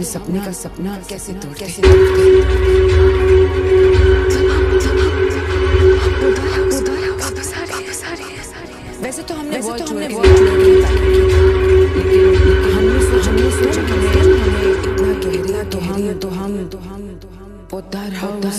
सपने का सपना कैसे तोड़ते वैसे तो हमने बहुत लेकिन हमने सोचा कि हमें इतना गहरा तो हम पोद्दार हाउस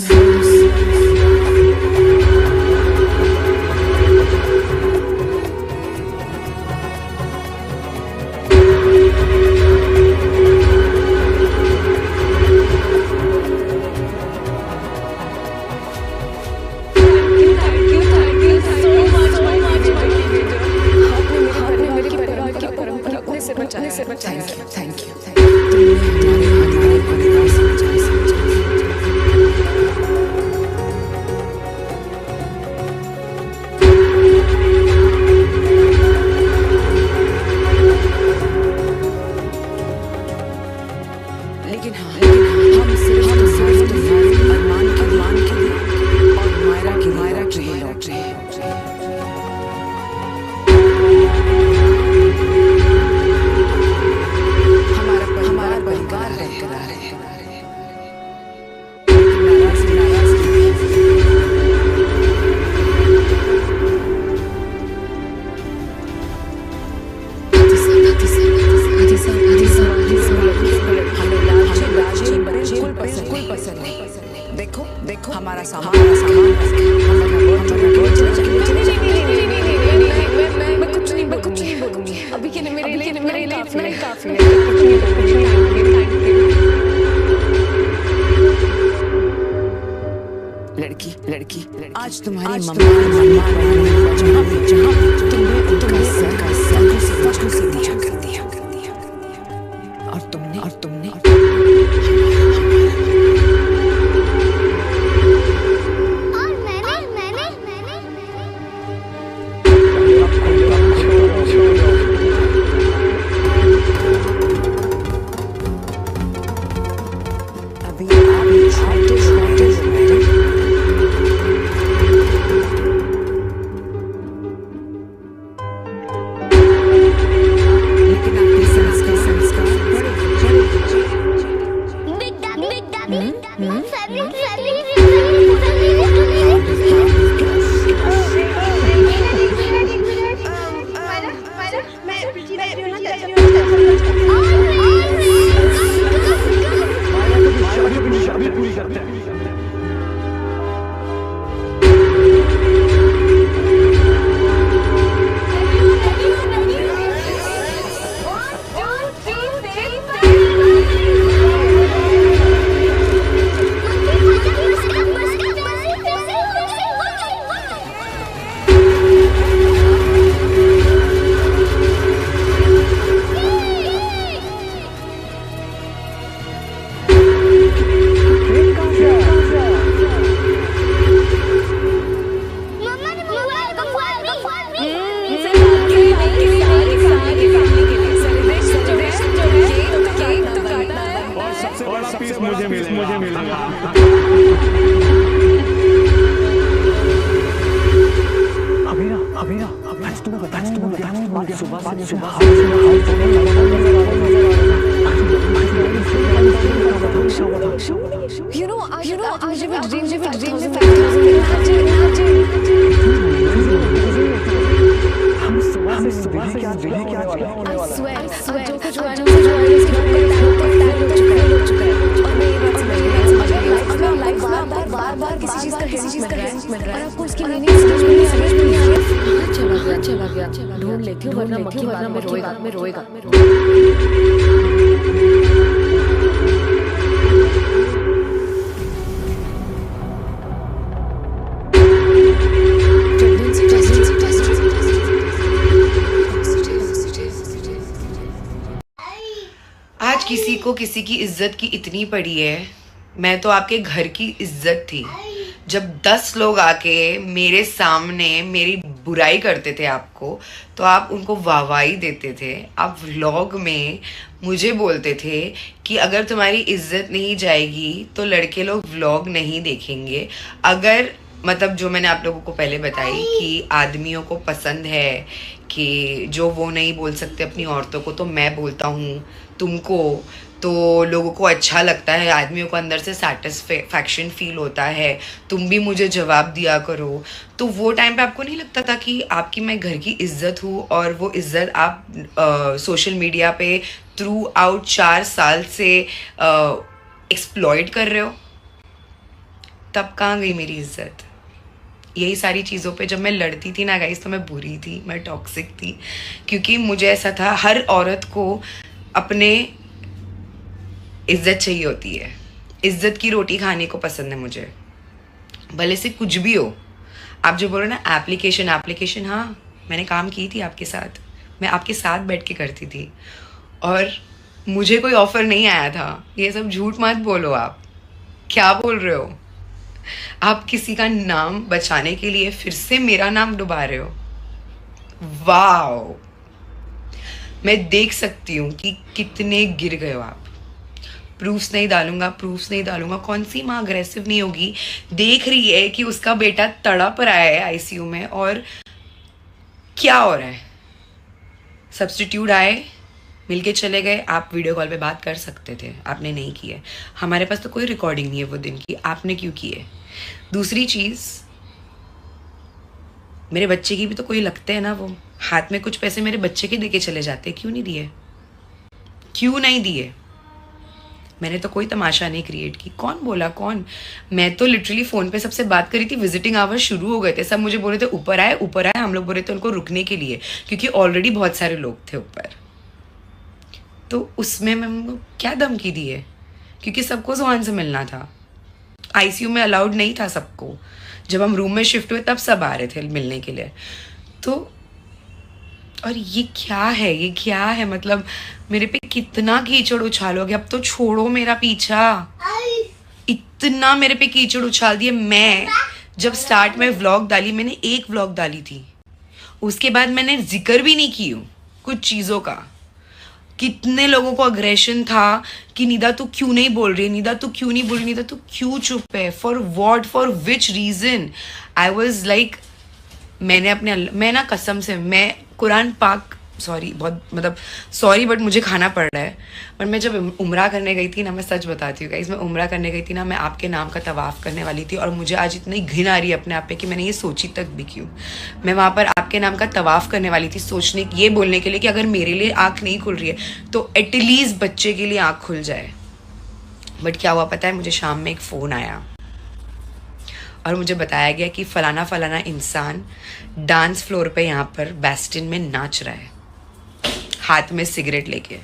Thank you. लेकिन हम सिर्फ अरमान के लिए और मायरा के लिए लौट रहे हैं। हमारा परिवार बरकरार है। पसंद नहीं। देखो हमारा सामान मैं कुछ नहीं बोलूंगी अभी के लिए मेरे लिए काफी है। लड़की आज तुम्हारी मम्मा जहाँ तुमने उनका सर से दिया कर दिया और तुमने मुझे मिलेगा। अभी तुम्हें बताने सुबह You know, I live a dream हम सुबह से क्या I swear जो कुछ हुआ बार किसी चीज का हिंट मिल रहा है और आपको उसकी मीनिंग समझ में नहीं आ रही। चला गया ढूंढ लेती हूँ वरना मक्खी बाद में रोएगा। को किसी की इज्जत की इतनी पड़ी है, मैं तो आपके घर की इज्जत थी। जब 10 लोग आके मेरे सामने मेरी बुराई करते थे आपको, तो आप उनको वाहवाही देते थे। आप व्लॉग में मुझे बोलते थे कि अगर तुम्हारी इज्जत नहीं जाएगी तो लड़के लोग व्लॉग नहीं देखेंगे। अगर मतलब जो मैंने आप लोगों को पहले बताई कि आदमियों को पसंद है कि जो वो नहीं बोल सकते अपनी औरतों को, तो मैं बोलता हूँ तुमको, तो लोगों को अच्छा लगता है, आदमियों को अंदर से सेटिस्फैक्शन फील होता है, तुम भी मुझे जवाब दिया करो। तो वो टाइम पे आपको नहीं लगता था कि आपकी मैं घर की इज्जत हूँ और वो इज्जत आप सोशल मीडिया पे थ्रू आउट 4 साल से एक्सप्लॉइट कर रहे हो? तब कहाँ गई मेरी इज्जत? यही सारी चीज़ों पे जब मैं लड़ती थी ना गाइस, तो मैं बुरी थी, मैं टॉक्सिक थी, क्योंकि मुझे ऐसा था हर औरत को अपने इज्जत चाहिए होती है। इज्जत की रोटी खाने को पसंद है मुझे, भले से कुछ भी हो। आप जो बोल रहे हो ना एप्लीकेशन, हाँ मैंने काम की थी आपके साथ, मैं आपके साथ बैठ के करती थी और मुझे कोई ऑफर नहीं आया था। ये सब झूठ मत बोलो। आप क्या बोल रहे हो? आप किसी का नाम बचाने के लिए फिर से मेरा नाम डुबा रहे हो। वाओ, मैं देख सकती हूँ कि कितने गिर गए हो आप। प्रूफ्स नहीं डालूंगा। कौन सी माँ अग्रेसिव नहीं होगी? देख रही है कि उसका बेटा तड़प रहा है आईसीयू में और क्या हो रहा है। सब्स्टिट्यूट आए, मिलके चले गए। आप वीडियो कॉल पे बात कर सकते थे, आपने नहीं किए। हमारे पास तो कोई रिकॉर्डिंग नहीं है वो दिन की, आपने क्यों किए? दूसरी चीज, मेरे बच्चे की भी तो कोई लगते हैं ना, वो हाथ में कुछ पैसे मेरे बच्चे के देके चले जाते। क्यों नहीं दिए? मैंने तो कोई तमाशा नहीं क्रिएट की। कौन बोला? कौन? मैं तो लिटरली फोन पे सबसे बात करी थी। विजिटिंग आवर्स शुरू हो गए थे, सब मुझे बोल रहे थे ऊपर आए। हम लोग बोल रहे थे उनको रुकने के लिए, क्योंकि ऑलरेडी बहुत सारे लोग थे ऊपर। तो उसमें मैं क्या धमकी दी है? क्योंकि सबको जोहान से मिलना था। आईसीयू में अलाउड नहीं था सबको। जब हम रूम में शिफ्ट हुए तब सब आ रहे थे मिलने के लिए। तो और ये क्या है? मतलब मेरे पे कितना कीचड़ उछालोगे? अब तो छोड़ो मेरा पीछा। इतना मेरे पे कीचड़ उछाल दिए। मैं जब स्टार्ट में व्लॉग डाली, मैंने एक व्लॉग डाली थी, उसके बाद मैंने जिक्र भी नहीं की हूँ कुछ चीज़ों का। कितने लोगों को अग्रेशन था कि निदा तू क्यों नहीं बोल रही, निदा तू क्यों चुप है, for what, for which region? I was like, मैं ना कसम से, मैं कुरान पाक, सॉरी बट मुझे खाना पड़ रहा है। पर मैं जब उम्रा करने गई थी ना, मैं सच बताती हूँ गाइस, मैं उम्रा करने गई थी ना, मैं आपके नाम का तवाफ़ करने वाली थी और मुझे आज इतनी घिन आ रही है अपने आप पे कि मैंने ये सोची तक भी क्यों। मैं वहाँ पर आपके नाम का तवाफ़ करने वाली थी, ये बोलने के लिए कि अगर मेरे लिए आँख नहीं खुल रही है तो एटलीस्ट बच्चे के लिए आँख खुल जाए। बट क्या हुआ पता है? मुझे शाम में एक फ़ोन आया और मुझे बताया गया कि फलाना इंसान डांस फ्लोर पे यहाँ पर बेस्टिन में नाच रहा है, हाथ में सिगरेट लेके।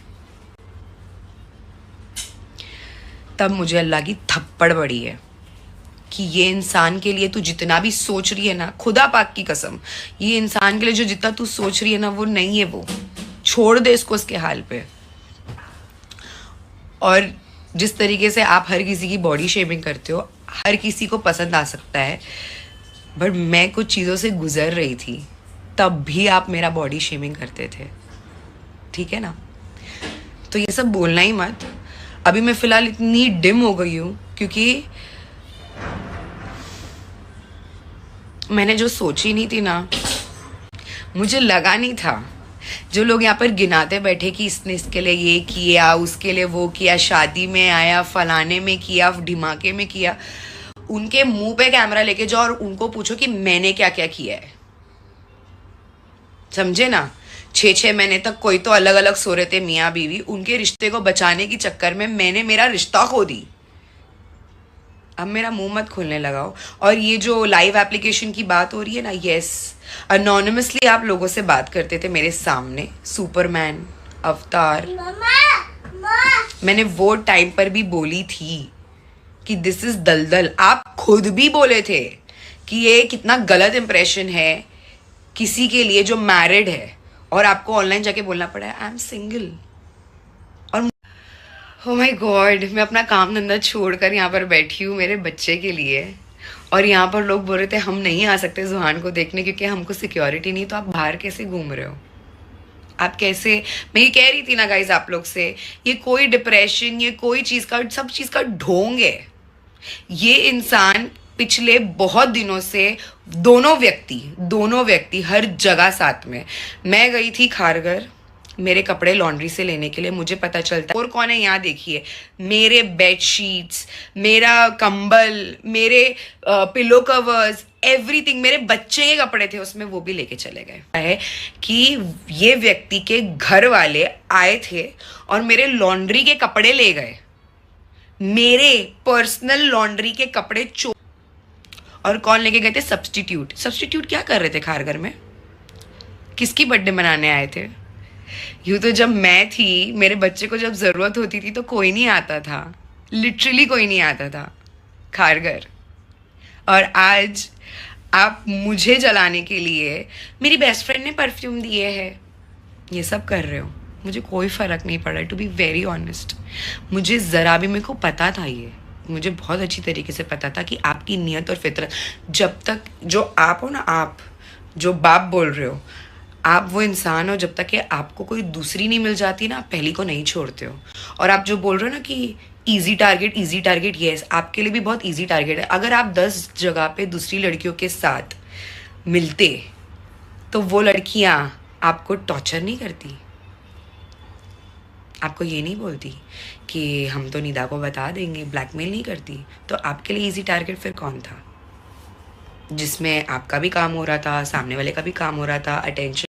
तब मुझे अल्लाह की थप्पड़ पड़ी है कि ये इंसान के लिए तू जितना भी सोच रही है ना, खुदा पाक की कसम, ये इंसान के लिए जो जितना तू सोच रही है ना, वो नहीं है। वो छोड़ दे इसको उसके हाल पे। और जिस तरीके से आप हर किसी की बॉडी शेमिंग करते हो, हर किसी को पसंद आ सकता है, बट मैं कुछ चीज़ों से गुजर रही थी, तब भी आप मेरा बॉडी शेमिंग करते थे, ठीक है ना? तो ये सब बोलना ही मत। अभी मैं फ़िलहाल इतनी डिम हो गई हूँ क्योंकि मैंने जो सोची नहीं थी ना, मुझे लगा नहीं था। जो लोग यहाँ पर गिनाते बैठे कि इसने इसके लिए ये किया, उसके लिए वो किया, शादी में आया, फलाने में किया, ढिमाके में किया, उनके मुंह पे कैमरा लेके जाओ और उनको पूछो कि मैंने क्या क्या किया है। समझे ना? 6 महीने तक कोई तो अलग अलग सो रहे थे मियाँ बीवी, उनके रिश्ते को बचाने के चक्कर में मैंने मेरा रिश्ता खो दी। अब मेरा मुंह मत खोलने लगाओ। और ये जो लाइव एप्लीकेशन की बात हो रही है ना, यस, अनोनिमसली आप लोगों से बात करते थे मेरे सामने, सुपरमैन, अवतार। मैंने वो टाइम पर भी बोली थी कि दिस इज दलदल। आप खुद भी बोले थे कि ये कितना गलत इंप्रेशन है किसी के लिए जो मैरिड है, और आपको ऑनलाइन जाके बोलना पड़ा है आई एम सिंगल। और ओ माय गॉड, मैं अपना काम धंधा छोड़कर यहाँ पर बैठी हूँ मेरे बच्चे के लिए, और यहाँ पर लोग बोल रहे थे हम नहीं आ सकते जुहान को देखने क्योंकि हमको सिक्योरिटी नहीं। तो आप बाहर कैसे घूम रहे हो? आप कैसे? मैं ये कह रही थी ना गाइज आप लोग से, ये कोई डिप्रेशन, ये कोई चीज़ का, सब चीज़ का ढोंग है। ये इंसान पिछले बहुत दिनों से दोनों व्यक्ति हर जगह साथ में। मैं गई थी खारगर मेरे कपड़े लॉन्ड्री से लेने के लिए, मुझे पता चलता और कौन है यहाँ देखिए, मेरे बेडशीट्स, मेरा कंबल, मेरे पिलो कवर्स, एवरीथिंग, मेरे बच्चे के कपड़े थे उसमें, वो भी लेके चले गए। है कि ये व्यक्ति के घर वाले आए थे और मेरे लॉन्ड्री के कपड़े ले गए, मेरे पर्सनल लॉन्ड्री के कपड़े और कौन लेके गए थे? सब्स्टिट्यूट क्या कर रहे थे खारगर में? किसकी बर्थडे मनाने आए थे? यूँ तो जब मैं थी, मेरे बच्चे को जब ज़रूरत होती थी तो कोई नहीं आता था, लिटरली कोई नहीं आता था खारगर। और आज आप मुझे जलाने के लिए, मेरी बेस्ट फ्रेंड ने परफ्यूम दिए है, ये सब कर रहे हो। मुझे कोई फ़र्क नहीं पड़ा, टू बी वेरी ऑनेस्ट। मुझे ज़रा भी, मेरे को पता था, ये मुझे बहुत अच्छी तरीके से पता था कि आपकी नीयत और फितरत, जब तक जो आप हो ना, आप जो बाप बोल रहे हो, आप वो इंसान हो, जब तक कि आपको कोई दूसरी नहीं मिल जाती ना, आप पहली को नहीं छोड़ते हो। और आप जो बोल रहे हो ना कि इजी टारगेट, यस, आपके लिए भी बहुत इजी टारगेट है। अगर आप 10 जगह पे दूसरी लड़कियों के साथ मिलते तो वो लड़कियां आपको टॉर्चर नहीं करती, आपको ये नहीं बोलती कि हम तो निदा को बता देंगे, ब्लैकमेल नहीं करती। तो आपके लिए इजी टारगेट फिर कौन था? जिसमें आपका भी काम हो रहा था, सामने वाले का भी काम हो रहा था, अटेंशन